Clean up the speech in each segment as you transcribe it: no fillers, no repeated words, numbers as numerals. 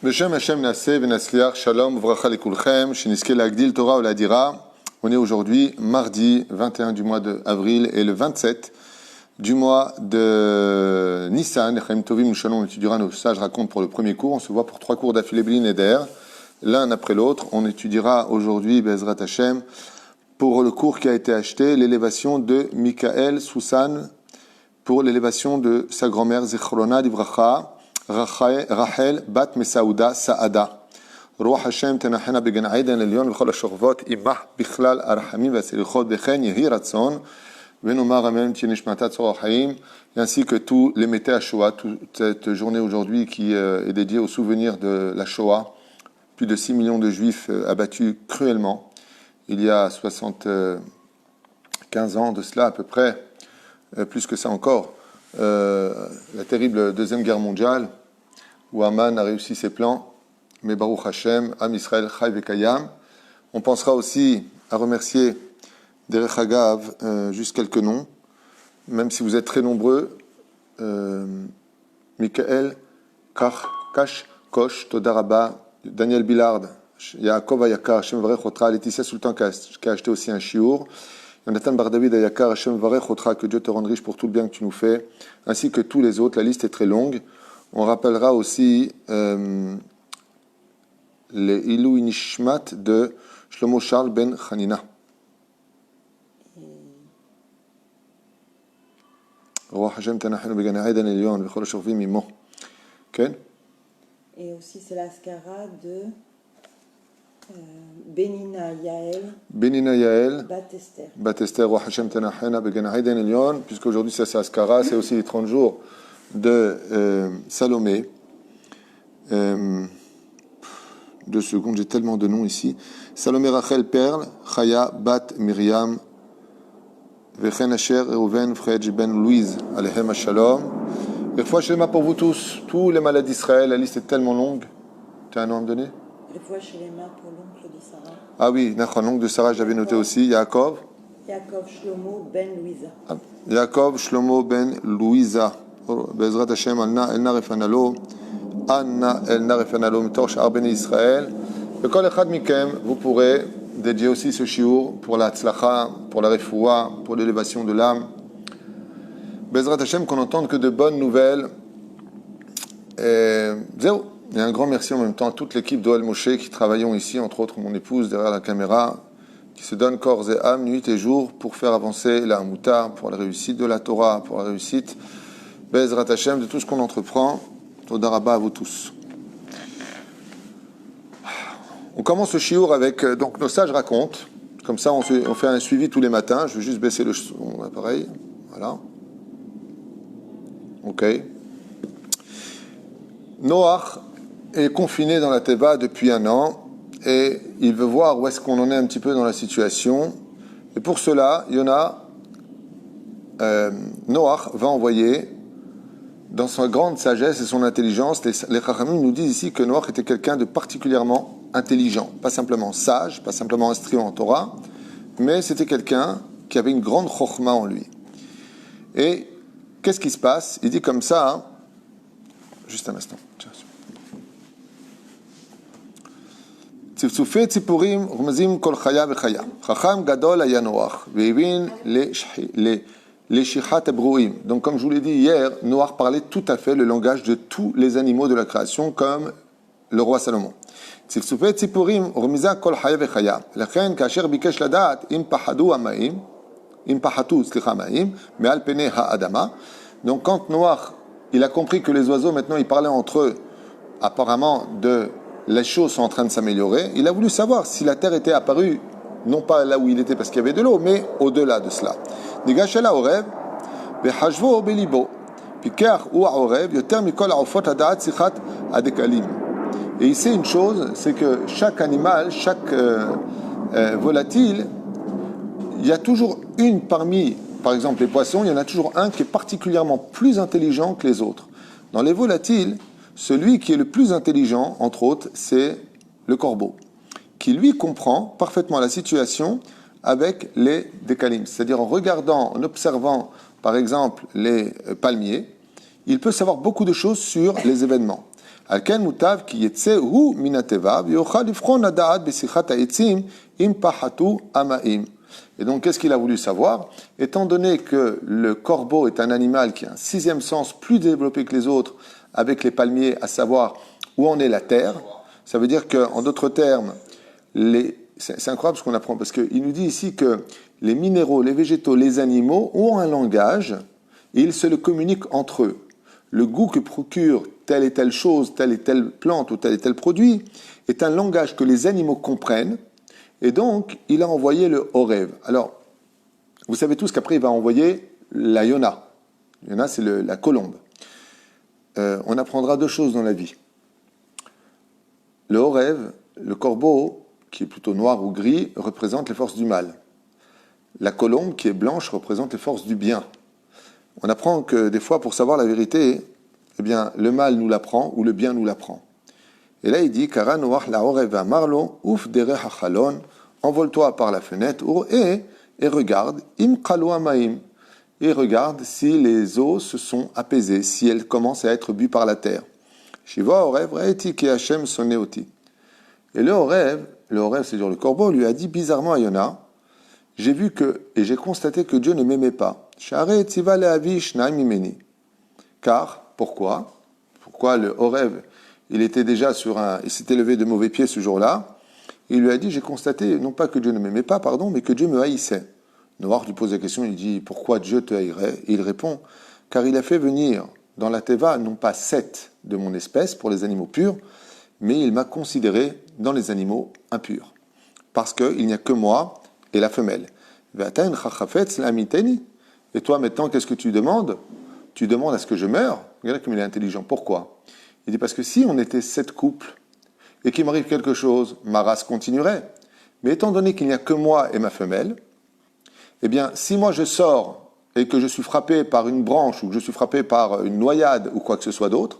Beshem Hashem Naseh Venasliach Shalom Vracha Lekulchem Sheniske Lagdil Torah Oladira. On est aujourd'hui mardi 21 du mois d'avril et le 27 du mois de Nissan. Chaim Tovim Shalom, on étudiera nos sages racontent pour le premier cours. On se voit pour 3 cours d'affilée Bli Neder, l'un après l'autre. On étudiera aujourd'hui Bezrat Hashem pour le cours qui a été acheté, l'élévation de Michael Soussan pour l'élévation de sa grand-mère Zichrona Livracha. Rachel bat Mesaouda Saada. Roi Hashem tenachena began Aiden Elion v'chol hashorvot imah bichlal arhamim v'aselichot bechen yehi ratzon v'nomar amen t'yenishmatat tzorah haim. Ainsi que tous les métés à Shoah, toute cette journée aujourd'hui qui est dédiée au souvenir de la Shoah. Plus de 6 millions de Juifs abattus cruellement. Il y a 75 ans de cela à peu près, plus que ça encore. La terrible Deuxième Guerre mondiale, où Haman a réussi ses plans, mais Baruch Hashem, Am Israël, Chai Vekayam. On pensera aussi à remercier Derech Agav, juste quelques noms, même si vous êtes très nombreux. Michael, Kash, Kosh, Todaraba, Daniel Billard, Yaakov Ayakar, Hashem Varech Otra, Laetitia Sultan qui a acheté aussi un chiour. Jonathan Bardavid Ayakar, Hashem Varech Otra, que Dieu te rende riche pour tout le bien que tu nous fais, ainsi que tous les autres. La liste est très longue. On rappellera aussi les Ilou Nishmat de Shlomo Charles Ben Hanina. Roi Hashem Tanachenu Began Aiden Elion, V'chol Hashorvim Imo. Et aussi c'est l'Askara de Benina Yael, Bat-Esther, Roi Hashem Tanachena Began Aiden Elion, puisqu'aujourd'hui c'est Askara, c'est aussi les 30 jours de Salomé. 2 secondes, j'ai tellement de noms ici. Salomé Rachel Perle, Chaya Bat Myriam, Vechen Asher Reuven Fredj Ben Louise, Alehem Shalom. Et fois Shlema pour vous tous les malades d'Israël, la liste est tellement longue. Tu as un nom à me donner? Et fois Shlema pour l'oncle de Sarah. Ah oui, l'oncle de Sarah, j'avais noté aussi. Yaakov Shlomo Ben Louisa. Yaakov Shlomo Ben Louisa. Bezrat Hashem, Elna Refanalo, Anna Elna Refanalo, Mitorch Arbeni Israël. Et kol echad mikem, vous pourrez dédier aussi ce shiur pour la tzlacha, pour la refoua, pour l'élévation de l'âme. Bezrat Hashem, qu'on n'entende que de bonnes nouvelles. Zéro. Et un grand merci en même temps à toute l'équipe d'Oel Moshe qui travaillons ici, entre autres mon épouse derrière la caméra, qui se donne corps et âme, nuit et jour, pour faire avancer la Hamouta, pour la réussite de la Torah, pour la réussite Bezrat Hashem, de tout ce qu'on entreprend. Toda Rabba à vous tous. On commence ce shiur avec, donc nos sages racontent, comme ça on fait un suivi tous les matins. Je vais juste baisser mon appareil, voilà. Ok. Noach est confiné dans la Teva depuis 1 an et il veut voir où est-ce qu'on en est un petit peu dans la situation. Et pour cela, Noach va envoyer, dans sa grande sagesse et son intelligence, les Chachamim nous disent ici que Noach était quelqu'un de particulièrement intelligent, pas simplement sage, pas simplement instruit en Torah, mais c'était quelqu'un qui avait une grande chokhma en lui. Et qu'est-ce qui se passe? Il dit comme ça, hein, juste un instant. צפצופי ציפורים רומזים כל חיה וחיה. חכם גדול היה נוח, והבין לשכחת הברואים. Donc comme je vous l'ai dit hier, Noach parlait tout à fait le langage de tous les animaux de la création, comme le roi Salomon. צפצופי ציפורים רומזה כל חיה וחיה. לכן כאשר ביקש לדעת אם פחתו המים מעל פני האדמה. Donc quand Noach il a compris que les oiseaux maintenant ils parlaient entre eux, apparemment les choses sont en train de s'améliorer, il a voulu savoir si la terre était apparue non pas là où il était parce qu'il y avait de l'eau, mais au-delà de cela. ניגש אל העורב וחשבו בליבו פיקח הוא העורב יותר מכל העופות הדעת שיחת הדקלים. Et il sait une chose, c'est que chaque animal, chaque volatile, il y a toujours une parmi, par exemple les poissons, il y en a toujours un qui est particulièrement plus intelligent que les autres. Dans les volatiles, celui qui est le plus intelligent, entre autres, c'est le corbeau, qui lui comprend parfaitement la situation avec les décalim. C'est-à-dire en regardant, en observant, par exemple, les palmiers, il peut savoir beaucoup de choses sur les événements. על כן מוטב כי יצא הוא מן הטבע ויוכל לבחון הדעת בשיחת העצים אם פחתו אמאים. Et donc, qu'est-ce qu'il a voulu savoir? Étant donné que le corbeau est un animal qui a un sixième sens plus développé que les autres avec les palmiers, à savoir où en est la terre, ça veut dire qu'en d'autres termes, c'est incroyable ce qu'on apprend, parce qu'il nous dit ici que les minéraux, les végétaux, les animaux ont un langage et ils se le communiquent entre eux. Le goût que procure telle et telle chose, telle et telle plante ou tel et tel produit est un langage que les animaux comprennent. Et donc, il a envoyé le Horev. Alors, vous savez tous qu'après, il va envoyer la Yona. Yona, c'est la colombe. On apprendra deux choses dans la vie. Le Horev, le corbeau, qui est plutôt noir ou gris, représente les forces du mal. La colombe, qui est blanche, représente les forces du bien. On apprend que des fois, pour savoir la vérité, eh bien, le mal nous l'apprend ou le bien nous l'apprend. Et là, il dit, Kara Noach la Horev Marlo, ouf derech hachalon, envole-toi par la fenêtre et regarde, im kalu amaim, et regarde si les eaux se sont apaisées, si elles commencent à être bues par la terre. Shiva Horev re'eti ki Hashem soneoti. Et le Horev, c'est-à-dire le corbeau, lui a dit bizarrement à Yona, j'ai vu que, et j'ai constaté que Dieu ne m'aimait pas. Share tziva le'avi shnaim imeni. Car, pourquoi le Horev, il s'était levé de mauvais pied ce jour-là. Il lui a dit, j'ai constaté, non pas que Dieu ne m'aimait pas, mais que Dieu me haïssait. Noach lui pose la question, il dit, pourquoi Dieu te haïrait? Et il répond, car il a fait venir dans la Teva, non pas 7 de mon espèce pour les animaux purs, mais il m'a considéré dans les animaux impurs. Parce qu'il n'y a que moi et la femelle. Et toi, maintenant, qu'est-ce que tu demandes? Tu demandes à ce que je meure? Regarde comme il est intelligent. Pourquoi? Il dit, parce que si on était 7 couples, et qu'il m'arrive quelque chose, ma race continuerait. Mais étant donné qu'il n'y a que moi et ma femelle, eh bien, si moi je sors et que je suis frappé par une branche ou que je suis frappé par une noyade ou quoi que ce soit d'autre,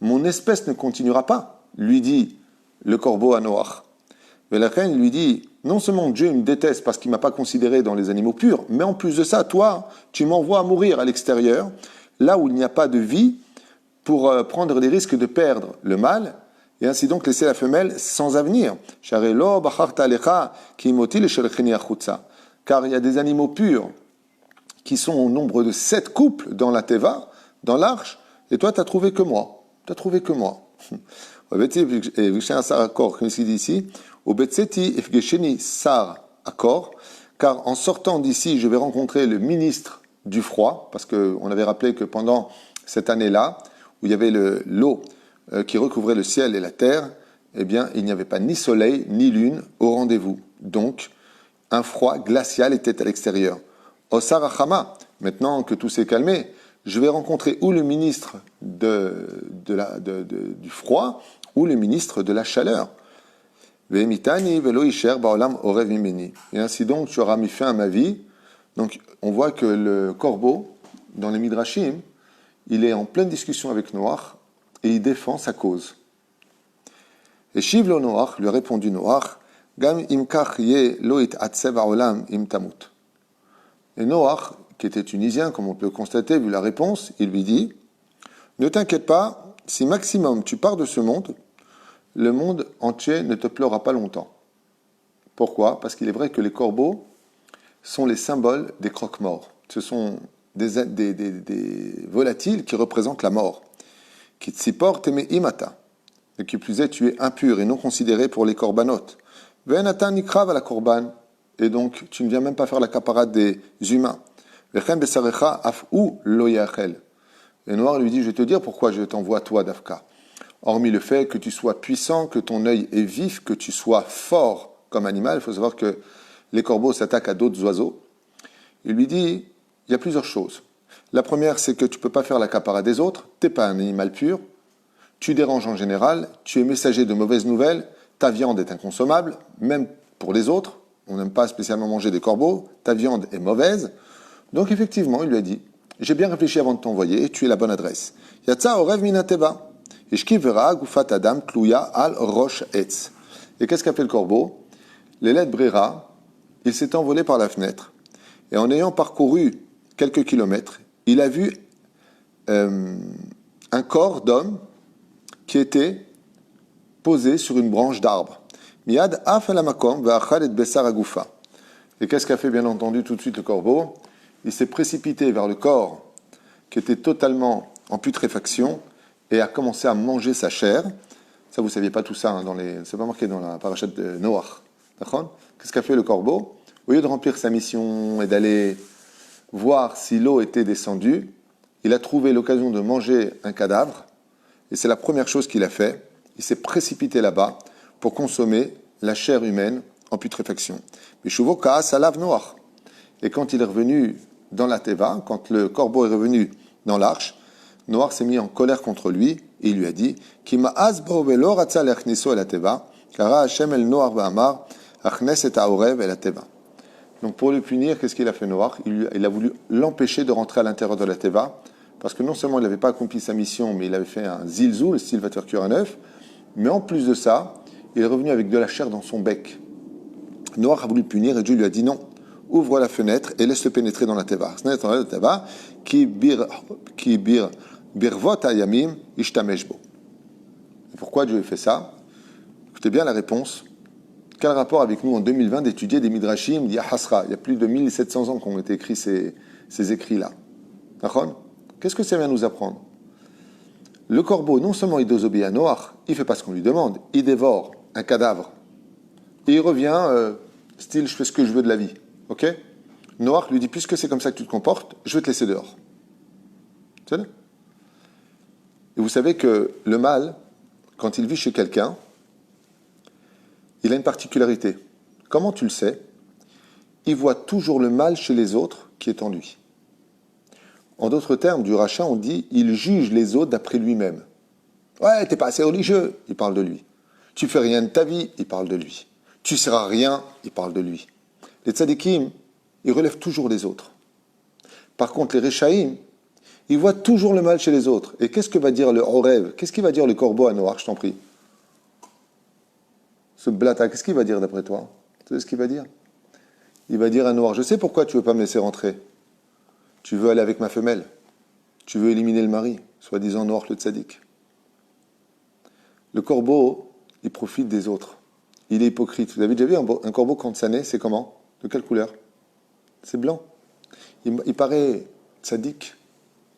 mon espèce ne continuera pas, lui dit le corbeau à Noach. Mais la reine lui dit, non seulement Dieu me déteste parce qu'il ne m'a pas considéré dans les animaux purs, mais en plus de ça, toi, tu m'envoies à mourir à l'extérieur, là où il n'y a pas de vie, pour prendre les risques de perdre le mâle, et ainsi donc laisser la femelle sans avenir. Car il y a des animaux purs qui sont au nombre de 7 couples dans la Teva, dans l'arche, et toi, tu n'as trouvé que moi. Tu n'as trouvé que moi. Et comme il dit ici, car en sortant d'ici, je vais rencontrer le ministre du froid, parce qu'on avait rappelé que pendant cette année-là, où il y avait l'eau qui recouvrait le ciel et la terre, eh bien, il n'y avait pas ni soleil, ni lune au rendez-vous. Donc, un froid glacial était à l'extérieur. Osar Achama, maintenant que tout s'est calmé, je vais rencontrer ou le ministre du froid, ou le ministre de la chaleur. Et ainsi donc, tu auras mis fin à ma vie. Donc, on voit que le corbeau, dans les Midrashim, il est en pleine discussion avec Noach, et il défend sa cause. Et Shiv lo Noach, lui a répondu Noach, Gam imkach ye lo it'atsev ha'olam im tamut. Et Noach, qui était tunisien, comme on peut le constater, vu la réponse, il lui dit, ne t'inquiète pas, si maximum tu pars de ce monde, le monde entier ne te pleura pas longtemps. Pourquoi? Parce qu'il est vrai que les corbeaux sont les symboles des croque-morts. Ce sont des volatiles qui représentent la mort. Qui tsipor teme imata. Et qui plus est, tu es impur et non considéré pour les corbanotes. Venatan nikrav à la korban. Et donc, tu ne viens même pas faire la caparade des humains. Vechem besarecha af'u lo yachel. Et Noach lui dit, je vais te dire pourquoi je t'envoie toi, Dafka. Hormis le fait que tu sois puissant, que ton œil est vif, que tu sois fort comme animal, il faut savoir que les corbeaux s'attaquent à d'autres oiseaux. Il lui dit, il y a plusieurs choses. La première, c'est que tu ne peux pas faire la capara des autres, tu n'es pas un animal pur, tu déranges en général, tu es messager de mauvaises nouvelles, ta viande est inconsommable, même pour les autres, on n'aime pas spécialement manger des corbeaux, ta viande est mauvaise. Donc effectivement, il lui a dit, j'ai bien réfléchi avant de t'envoyer, et tu es la bonne adresse. Yatsa orev minateva. Et qu'est-ce qu'a fait le corbeau? L'élève Brera, il s'est envolé par la fenêtre. Et en ayant parcouru quelques kilomètres, il a vu un corps d'homme qui était posé sur une branche d'arbre. Miad af alamakom ve'achal et bessar agoufa. Et qu'est-ce qu'a fait bien entendu tout de suite le corbeau? Il s'est précipité vers le corps qui était totalement en putréfaction et a commencé à manger sa chair. Ça, vous ne saviez pas tout ça, hein, c'est pas marqué dans la parachute de Noach. D'accord? Qu'est-ce qu'a fait le corbeau? Au lieu de remplir sa mission et d'aller voir si l'eau était descendue, il a trouvé l'occasion de manger un cadavre, et c'est la première chose qu'il a fait. Il s'est précipité là-bas pour consommer la chair humaine en putréfaction. Mais Shuvo Kaas alav Noach. Et quand il est revenu dans la Teva, quand le corbeau est revenu dans l'arche, Noach s'est mis en colère contre lui, et il lui a dit Ki ma'az bo velo ratza lechniso el Teva, kara Hashem el Noach va'amar, achnes et ha'orev el Teva. Donc pour le punir, qu'est-ce qu'il a fait Noach? Il a voulu l'empêcher de rentrer à l'intérieur de la Teva, parce que non seulement il n'avait pas accompli sa mission, mais il avait fait un zilzoul, style va te faire cuire un œuf, mais en plus de ça, il est revenu avec de la chair dans son bec. Noach a voulu le punir et Dieu lui a dit non, ouvre la fenêtre et laisse-le pénétrer dans la Teva. Ki birvot hayamim ishtamesh bo. Pourquoi Dieu a fait ça? Écoutez bien la réponse. Quel rapport avec nous en 2020 d'étudier des midrashim d'Yahasra? Il y a plus de 1700 ans qu'ont été écrits ces écrits-là. D'accord? Qu'est-ce que ça vient nous apprendre? Le corbeau, non seulement il désobéit à Noach, il ne fait pas ce qu'on lui demande, il dévore un cadavre. Et il revient, style, je fais ce que je veux de la vie. Ok? Noach lui dit, puisque c'est comme ça que tu te comportes, je vais te laisser dehors. C'est ça? Et vous savez que le mâle, quand il vit chez quelqu'un, il a une particularité. Comment tu le sais? Il voit toujours le mal chez les autres qui est en lui. En d'autres termes, du rachat, on dit il juge les autres d'après lui-même. Ouais, t'es pas assez religieux, il parle de lui. Tu fais rien de ta vie, il parle de lui. Tu seras rien, il parle de lui. Les tzadikim, ils relèvent toujours les autres. Par contre, les rechaïm, ils voient toujours le mal chez les autres. Et qu'est-ce que va dire le Horev? Qu'est-ce qu'il va dire le corbeau à Noach, je t'en prie? Ce blata, qu'est-ce qu'il va dire d'après toi? Tu sais ce qu'il va dire? Il va dire à Noach, je sais pourquoi tu ne veux pas me laisser rentrer. Tu veux aller avec ma femelle. Tu veux éliminer le mari, soi-disant Noach le tzaddik. Le corbeau, il profite des autres. Il est hypocrite. Vous avez déjà vu un corbeau quand ça naît, c'est comment? De quelle couleur? C'est blanc. Il paraît tzaddik,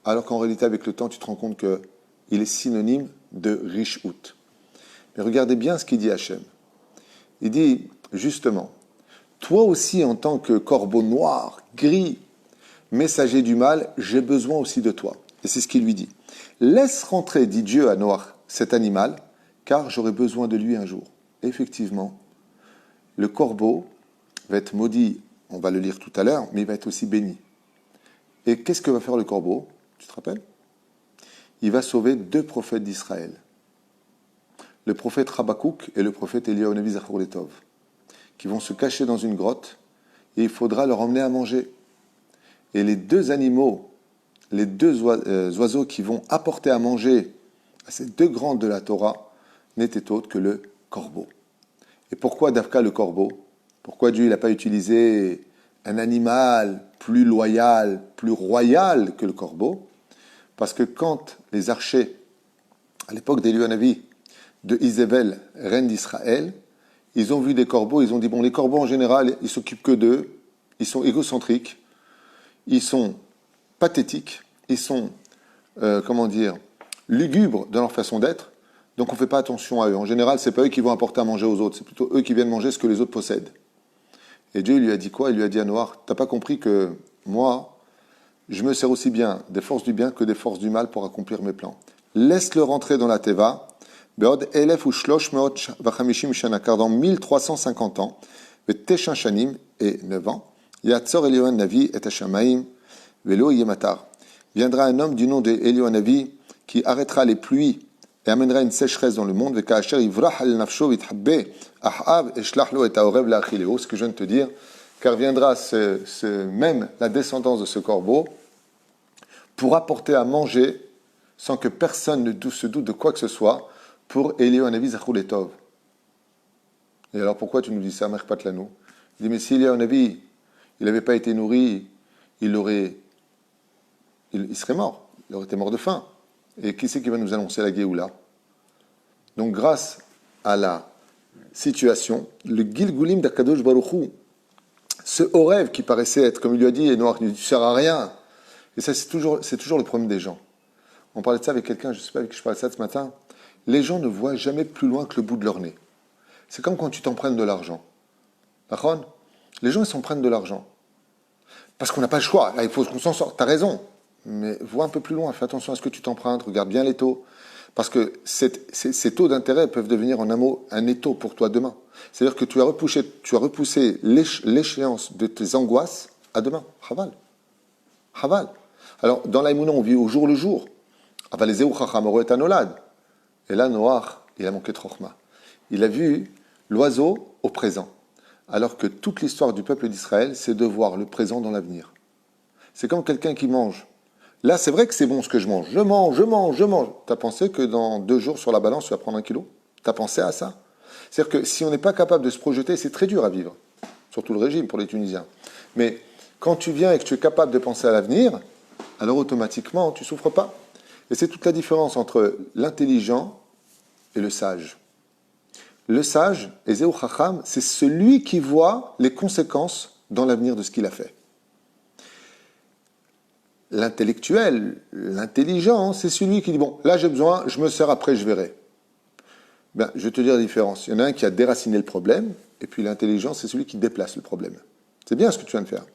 alors qu'en réalité, avec le temps, tu te rends compte qu'il est synonyme de richout. Mais regardez bien ce qu'il dit Hachem. Il dit, justement, toi aussi, en tant que corbeau noir, gris, messager du mal, j'ai besoin aussi de toi. Et c'est ce qu'il lui dit. Laisse rentrer, dit Dieu à Noach, cet animal, car j'aurai besoin de lui un jour. Et effectivement, le corbeau va être maudit, on va le lire tout à l'heure, mais il va être aussi béni. Et qu'est-ce que va faire le corbeau? Tu te rappelles? Il va sauver 2 prophètes d'Israël. Le prophète Habakouk et le prophète Eliyahu Nevi Zachor Letov, qui vont se cacher dans une grotte, et il faudra leur emmener à manger. Et les 2 animaux, les 2 oiseaux qui vont apporter à manger à ces 2 grands de la Torah, n'étaient autres que le corbeau. Et pourquoi Davka le corbeau? Pourquoi Dieu n'a pas utilisé un animal plus loyal, plus royal que le corbeau? Parce que quand les archers, à l'époque d'Eliyahu Hanavi, de Isabelle, reine d'Israël, ils ont vu des corbeaux, ils ont dit, bon, les corbeaux en général, ils s'occupent que d'eux, ils sont égocentriques, ils sont pathétiques, ils sont, lugubres dans leur façon d'être, donc on ne fait pas attention à eux. En général, ce n'est pas eux qui vont apporter à manger aux autres, c'est plutôt eux qui viennent manger ce que les autres possèdent. Et Dieu lui a dit quoi? Il lui a dit à Noach, t'as pas compris que moi, je me sers aussi bien des forces du bien que des forces du mal pour accomplir mes plans. Laisse-le rentrer dans la Teva, Beod Elef ou Shlosh Meot Vachamishim Shana, car dans 1350 ans, Veshin Shanim et 9 ans, Yatzor Eliyahu Hanavi et Hashamaim, Velo Yematar. Viendra un homme du nom d'Eliyahu Hanavi qui arrêtera les pluies et amènera une sécheresse dans le monde. Ce que je viens de te dire, car viendra même la descendance de ce corbeau pour apporter à manger sans que personne ne se doute de quoi que ce soit pour Eliyahu Hanavi Zachor Letov. Et alors pourquoi tu nous dis ça, Merpat Lanou? Il dit, mais si Eliyahu Hanavi, il n'avait pas été nourri, il serait mort, il aurait été mort de faim. Et qui c'est qui va nous annoncer la Géoula? Donc grâce à la situation, le Gilgulim d'Akadosh Baruch Hu, ce haut rêve qui paraissait être, comme il lui a dit, et Noach, tu ne sers à rien. Et ça, c'est toujours le problème des gens. On parlait de ça avec quelqu'un, je ne sais pas avec qui je parlais de ça ce matin. Les gens ne voient jamais plus loin que le bout de leur nez. C'est comme quand tu t'empruntes de l'argent. D'accord ? Les gens, ils s'empruntent de l'argent. Parce qu'on n'a pas le choix. Là, il faut qu'on s'en sorte. Tu as raison. Mais vois un peu plus loin. Fais attention à ce que tu t'empruntes. Regarde bien les taux. Parce que ces taux d'intérêt peuvent devenir un étau pour toi demain. C'est-à-dire que tu as repoussé l'échéance de tes angoisses à demain. Chaval. Chaval. Alors, dans l'Aïmouna, on vit au jour le jour. Et là, Noach, il a manqué de chokhma. Il a vu l'oiseau au présent. Alors que toute l'histoire du peuple d'Israël, c'est de voir le présent dans l'avenir. C'est comme quelqu'un qui mange. Là, c'est vrai que c'est bon ce que je mange. Je mange. T'as pensé que dans 2 jours sur la balance, tu vas prendre 1 kilo ? T'as pensé à ça ? C'est-à-dire que si on n'est pas capable de se projeter, c'est très dur à vivre. Surtout le régime pour les Tunisiens. Mais quand tu viens et que tu es capable de penser à l'avenir, alors automatiquement, tu ne souffres pas. Et c'est toute la différence entre l'intelligent et le sage. Le sage, Ezeu Chacham, c'est celui qui voit les conséquences dans l'avenir de ce qu'il a fait. L'intellectuel, l'intelligent, c'est celui qui dit, bon, là j'ai besoin, je me sers après, je verrai. Ben, je vais te dire la différence. Il y en a un qui a déraciné le problème, et puis l'intelligent, c'est celui qui déplace le problème. C'est bien ce que tu viens de faire.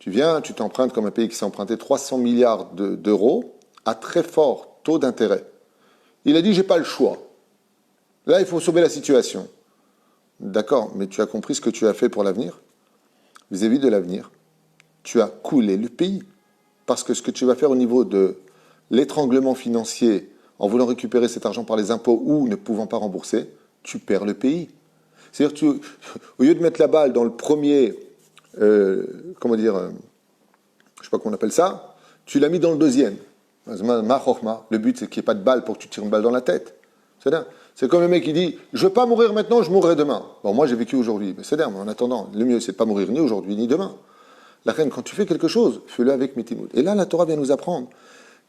Tu viens, tu t'empruntes comme un pays qui s'est emprunté 300 milliards d'euros à très fort taux d'intérêt. Il a dit, j'ai pas le choix. Là, il faut sauver la situation. D'accord, mais tu as compris ce que tu as fait pour l'avenir ? Vis-à-vis de l'avenir, tu as coulé le pays. Parce que ce que tu vas faire au niveau de l'étranglement financier, en voulant récupérer cet argent par les impôts ou ne pouvant pas rembourser, tu perds le pays. C'est-à-dire, au lieu de mettre la balle dans le premier, je ne sais pas comment on appelle ça, tu l'as mis dans le deuxième. Le but, c'est qu'il n'y ait pas de balle pour que tu tires une balle dans la tête. C'est comme le mec qui dit « Je ne veux pas mourir maintenant, je mourrai demain ». Bon, moi, j'ai vécu aujourd'hui. Mais c'est mais en attendant, le mieux, c'est de ne pas mourir ni aujourd'hui, ni demain. La reine, quand tu fais quelque chose, fais-le avec Métimoud. Et là, la Torah vient nous apprendre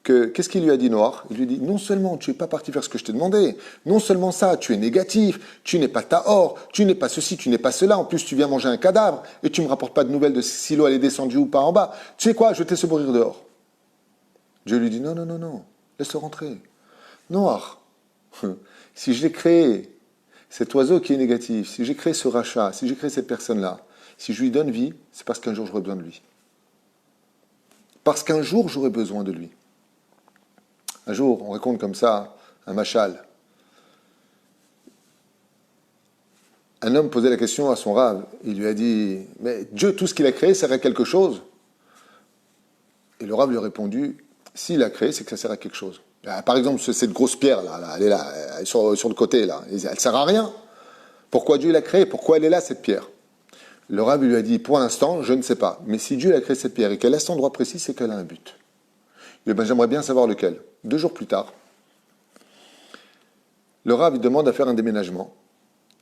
que, qu'est-ce qu'il lui a dit Noach ? Il lui dit, non seulement tu n'es pas parti faire ce que je t'ai demandé, non seulement ça, tu es négatif, tu n'es pas tahor, tu n'es pas ceci, tu n'es pas cela, en plus tu viens manger un cadavre, et tu ne me rapportes pas de nouvelles de si l'eau elle est descendue ou pas en bas. Tu sais quoi, je vais te laisser mourir dehors. Dieu lui dit, non, laisse-le rentrer. Noach, si j'ai créé cet oiseau qui est négatif, si j'ai créé ce rachat, si j'ai créé cette personne-là, si je lui donne vie, c'est parce qu'un jour j'aurai besoin de lui. Parce qu'un jour j'aurai besoin de lui. Un jour, on raconte comme ça, un machal. Un homme posait la question à son rave. Il lui a dit, mais Dieu, tout ce qu'il a créé, sert à quelque chose ? Et le rave lui a répondu, s'il a créé, c'est que ça sert à quelque chose. Par exemple, cette grosse pierre, là, elle est là, elle est sur le côté, là. Elle ne sert à rien. Pourquoi Dieu l'a créée ? Pourquoi elle est là, cette pierre ? Le rave lui a dit, pour l'instant, je ne sais pas. Mais si Dieu a créé cette pierre et qu'elle a cet endroit précis, c'est qu'elle a un but. Et ben, j'aimerais bien savoir lequel. 2 jours plus tard, le rave il demande à faire un déménagement.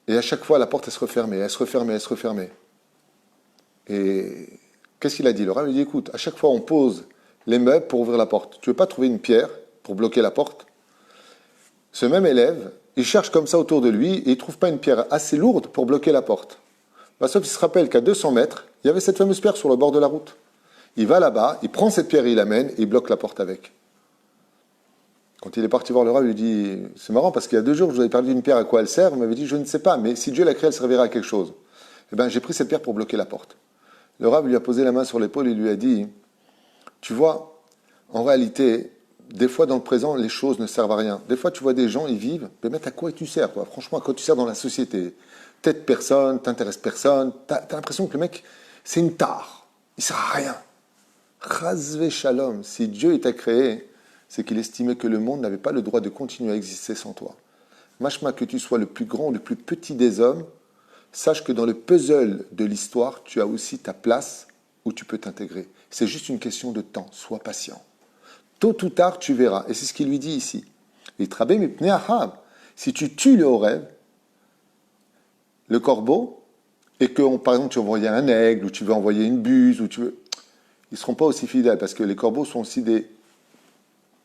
Et à chaque fois, la porte, elle se refermait. Et qu'est-ce qu'il a dit ? Le rave lui dit, écoute, à chaque fois, on pose les meubles pour ouvrir la porte. Tu ne veux pas trouver une pierre pour bloquer la porte ? Ce même élève, il cherche comme ça autour de lui et il ne trouve pas une pierre assez lourde pour bloquer la porte. Sauf qu'il se rappelle qu'à 200 mètres, il y avait cette fameuse pierre sur le bord de la route. Il va là-bas, il prend cette pierre et il l'amène et il bloque la porte avec. Quand il est parti voir le rave, il lui dit, c'est marrant parce qu'il y a 2 jours, je vous avais parlé d'une pierre, à quoi elle sert ? Vous m'avez dit, je ne sais pas, mais si Dieu l'a créée, elle servira à quelque chose. Eh bien, j'ai pris cette pierre pour bloquer la porte. Le rave lui a posé la main sur l'épaule et lui a dit, tu vois, en réalité, des fois dans le présent, les choses ne servent à rien. Des fois, tu vois des gens, ils vivent, mais à quoi tu sers, quoi ? Franchement, à quoi tu sers dans la société ? T'aides personne, t'intéresses personne, t'as l'impression que le mec, c'est une tare, il sert à rien. Chazvé shalom, si Dieu t'a créé, c'est qu'il estimait que le monde n'avait pas le droit de continuer à exister sans toi. Machma, que tu sois le plus grand ou le plus petit des hommes, sache que dans le puzzle de l'histoire, tu as aussi ta place où tu peux t'intégrer. C'est juste une question de temps, sois patient. Tôt ou tard, tu verras. Et c'est ce qu'il lui dit ici. Si tu tues le Horeb, le corbeau, et que, par exemple, tu veux envoyer un aigle, ou tu veux envoyer une buse, ou ils ne seront pas aussi fidèles, parce que les corbeaux sont aussi des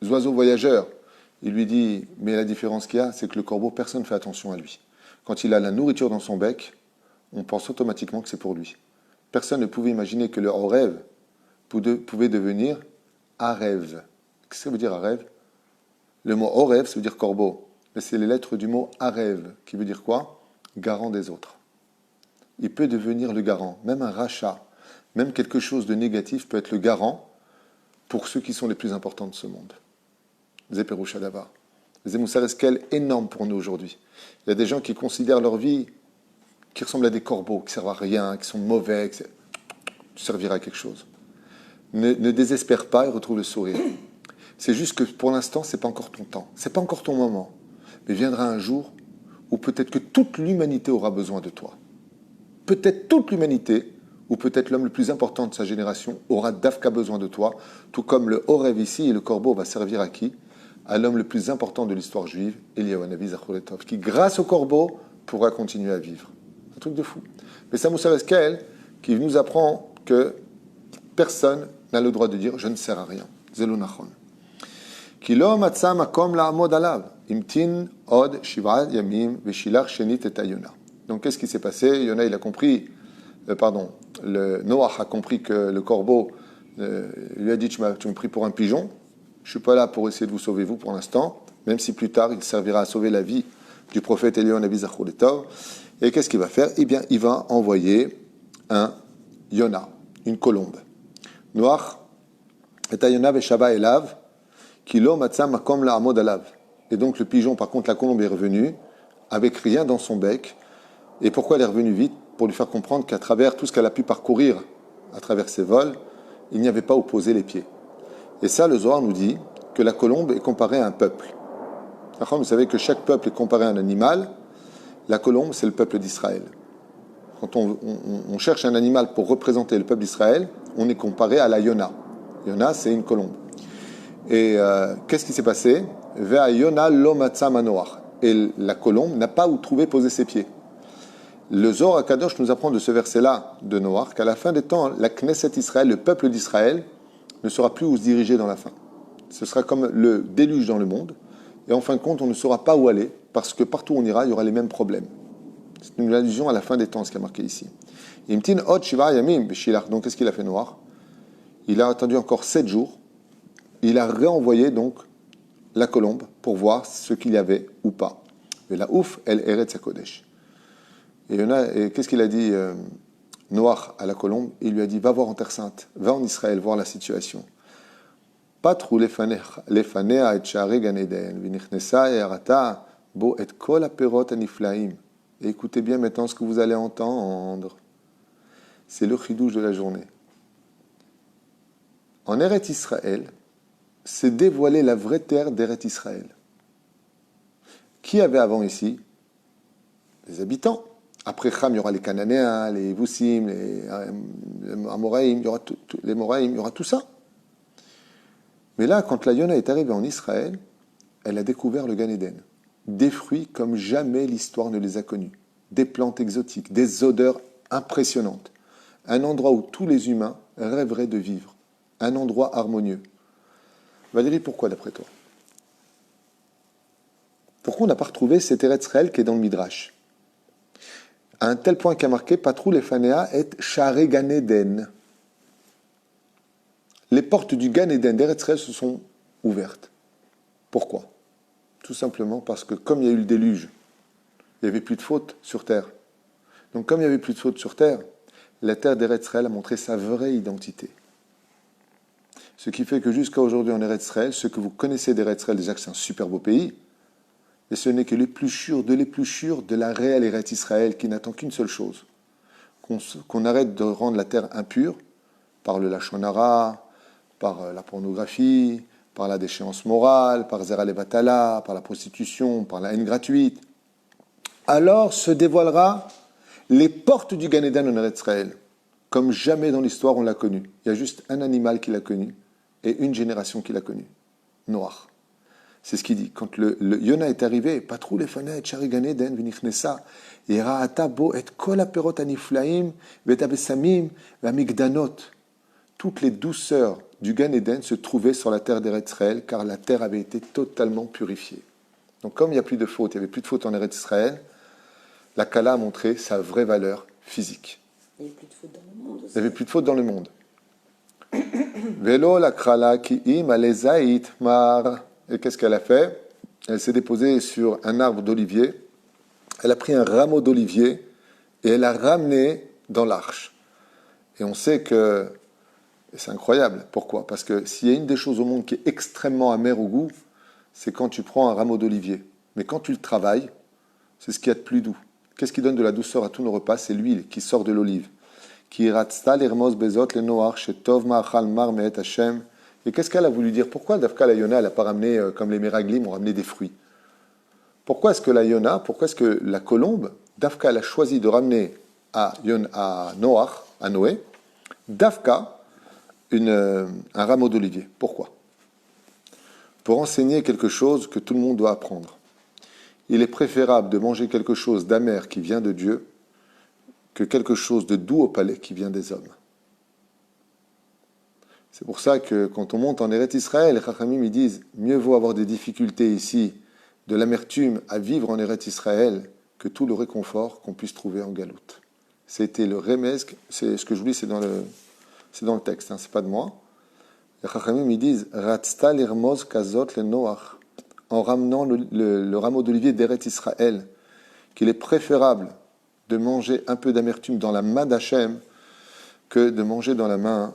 oiseaux voyageurs. Il lui dit, mais la différence qu'il y a, c'est que le corbeau, personne ne fait attention à lui. Quand il a la nourriture dans son bec, on pense automatiquement que c'est pour lui. Personne ne pouvait imaginer que le Horev pouvait devenir Arev. Qu'est-ce que ça veut dire Arev? Le mot Horev, ça veut dire corbeau. Mais c'est les lettres du mot Arev, qui veut dire quoi? Garant des autres. Il peut devenir le garant. Même un rachat, même quelque chose de négatif peut être le garant pour ceux qui sont les plus importants de ce monde. Zeperoucha Davar. Zemoussar Eskel, énorme pour nous aujourd'hui. Il y a des gens qui considèrent leur vie qui ressemblent à des corbeaux, qui servent à rien, qui sont mauvais, tu serviras à quelque chose. Ne désespère pas et retrouve le sourire. C'est juste que pour l'instant, ce n'est pas encore ton temps, ce n'est pas encore ton moment. Mais viendra un jour où peut-être que toute l'humanité aura besoin de toi. Peut-être toute l'humanité, ou peut-être l'homme le plus important de sa génération, aura d'Afka besoin de toi, tout comme le Horev ici et le corbeau va servir à qui? À l'homme le plus important de l'histoire juive, Eliyahu Hanavi Zachoretov, qui grâce au corbeau pourra continuer à vivre. Un truc de fou. Mais c'est Moussa Eskel qui nous apprend que personne n'a le droit de dire « je ne sers à rien ». Zelo nachon. Ki lo matza makom la'amod alav, imtin od shiv'at yamim veshilach shenit et Yona. Donc qu'est-ce qui s'est passé? Yona, il a compris, Noach a compris que le corbeau lui a dit tu me pris pour un pigeon, je ne suis pas là pour essayer de vous sauver vous pour l'instant, même si plus tard il servira à sauver la vie du prophète Eliyahu Hanavi Zachoretov. Et qu'est-ce qu'il va faire? Eh bien, il va envoyer un Yona, une colombe. Noach et Yona veshaba elav, kilo matza makom la'amod alav. Et donc le pigeon, par contre, la colombe est revenue avec rien dans son bec. Et pourquoi elle est revenue vite? Pour lui faire comprendre qu'à travers tout ce qu'elle a pu parcourir, à travers ses vols, il n'y avait pas où poser les pieds. Et ça, le Zohar nous dit que la colombe est comparée à un peuple. Vous savez que chaque peuple est comparé à un animal. La colombe, c'est le peuple d'Israël. Quand on cherche un animal pour représenter le peuple d'Israël, on est comparé à la Yona. Yona, c'est une colombe. Et qu'est-ce qui s'est passé? Ve'a Yona lo matza manoach. Et la colombe n'a pas où trouver poser ses pieds. Le Zohar HaKadosh nous apprend de ce verset-là de Noach qu'à la fin des temps, la Knesset Israël, le peuple d'Israël, ne saura plus où se diriger dans la fin. Ce sera comme le déluge dans le monde. Et en fin de compte, on ne saura pas où aller parce que partout où on ira, il y aura les mêmes problèmes. C'est une allusion à la fin des temps, ce qui est marqué ici. Imtin od shiva yamim b'shilach. Donc, qu'est-ce qu'il a fait Noach? Il a attendu encore 7 jours. Il a réenvoyé donc la colombe pour voir ce qu'il y avait ou pas. Et la ouf, elle eretz hakodesh. Et qu'est-ce qu'il a dit Noach à la colombe? Il lui a dit, va voir en Terre Sainte, va en Israël voir la situation. Patru lefanea et sha'arei Gan Eden, v'nichnesa e'arata bo et kol haperot haniflaim. Et écoutez bien maintenant ce que vous allez entendre. C'est le chidouche de la journée. En Eretz Israël, s'est dévoilée la vraie terre d'Eretz Israël. Qui avait avant ici? Les habitants. Après Cham, il y aura les Cananéens, les Yevoussim, les Amoraïm, il y aura les Moraïm, il y aura tout ça. Mais là, quand la Yona est arrivée en Israël, elle a découvert le Gan Eden. Des fruits comme jamais l'histoire ne les a connus. Des plantes exotiques, des odeurs impressionnantes. Un endroit où tous les humains rêveraient de vivre. Un endroit harmonieux. Valérie, pourquoi d'après toi? Pourquoi on n'a pas retrouvé cet Eretz Israël qui est dans le Midrash? À un tel point qu'a marqué Patrou lefanea et sha'arei Gan Eden. Les portes du Gan Eden d'Eretz Israël se sont ouvertes. Pourquoi? Tout simplement parce que comme il y a eu le déluge, il n'y avait plus de faute sur terre. Donc comme il n'y avait plus de faute sur terre, la terre d'Eretz Israël a montré sa vraie identité. Ce qui fait que jusqu'à aujourd'hui en Eretz Israël, ce que vous connaissez d'Eretz Israël, déjà que c'est un super beau pays, et ce n'est que l'épluchure de la réelle Eretz Israël qui n'attend qu'une seule chose, qu'on arrête de rendre la terre impure par le lachon hara, par la pornographie, par la déchéance morale, par zera levatala, par la prostitution, par la haine gratuite. Alors se dévoilera les portes du Gan Eden en Eretz Israël, comme jamais dans l'histoire on l'a connu. Il y a juste un animal qui l'a connu et une génération qui l'a connu, Noach. C'est ce qu'il dit. Quand le Yona est arrivé, Patrou lefanea et sha'arei Gan Eden v'nichnesa, yera'ata bo et kol haperot haniflaim ve'et habesamim ve'hamigdanot. Toutes les douceurs du Gan Eden se trouvait sur la terre d'Eretz Israël, car la terre avait été totalement purifiée. Donc comme il n'y a plus de faute, il n'y avait plus de faute en Eretz Israël, la Kala a montré sa vraie valeur physique. Il n'y avait plus de faute dans le monde aussi. Il n'y avait plus de faute dans le monde. Velo la krala ki im alezait mar. Et qu'est-ce qu'elle a fait? Elle s'est déposée sur un arbre d'olivier. Elle a pris un rameau d'olivier et elle l'a ramené dans l'arche. Et on sait que c'est incroyable. Pourquoi? Parce que s'il y a une des choses au monde qui est extrêmement amère au goût, c'est quand tu prends un rameau d'olivier. Mais quand tu le travailles, c'est ce qu'il y a de plus doux. Qu'est-ce qui donne de la douceur à tous nos repas? C'est l'huile qui sort de l'olive. Et qu'est-ce qu'elle a voulu dire? Pourquoi Dafka la Yona n'a pas ramené, comme les Méraglim, ont ramené des fruits? Pourquoi est-ce que la Yona, pourquoi est-ce que la colombe, Dafka, elle a choisi de ramener à Noach, à Noé, Dafka, un rameau d'olivier? Pourquoi? Pour enseigner quelque chose que tout le monde doit apprendre. Il est préférable de manger quelque chose d'amer qui vient de Dieu que quelque chose de doux au palais qui vient des hommes. C'est pour ça que quand on monte en Eretz Israël, les Chachamim ils disent mieux vaut avoir des difficultés ici, de l'amertume à vivre en Eretz Israël, que tout le réconfort qu'on puisse trouver en Galoute. C'était le remez, c'est ce que je vous dis, c'est dans le texte, c'est pas de moi. Les Chachamim ils disent Ratzta l'irmoz kazot le Noach, en ramenant le rameau d'olivier d'Eretz Israël, qu'il est préférable de manger un peu d'amertume dans la main d'Hachem que de manger dans la main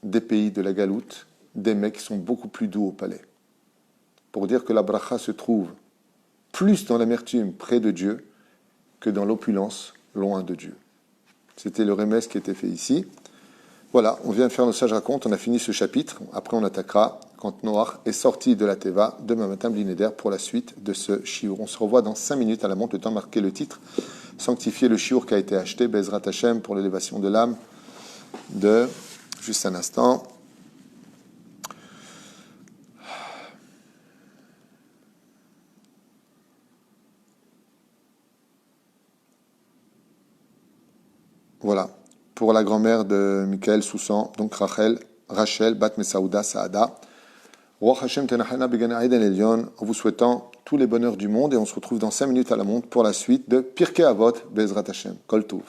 des pays de la Galoute, des mecs qui sont beaucoup plus doux au palais. Pour dire que la bracha se trouve plus dans l'amertume près de Dieu que dans l'opulence loin de Dieu. C'était le remez qui était fait ici. Voilà, on vient de faire nos sages racontes, on a fini ce chapitre. Après, on attaquera quand Noach est sorti de la Teva, demain matin, Blinéder, pour la suite de ce shiur. On se revoit dans 5 minutes à la montre, le temps de marquer le titre. Sanctifier le shiur qui a été acheté, Bezrat Hashem, pour l'élévation de l'âme de... Juste un instant. Voilà. Pour la grand-mère de Michael Soussan, donc Rachel, Bat Mesaouda Saada. Ruach Hashem Tenachana Began Aiden Elion, en vous souhaitant tous les bonheurs du monde et on se retrouve dans 5 minutes à la montre pour la suite de Pirkei Avot Bezrat Hashem. Kol Tov.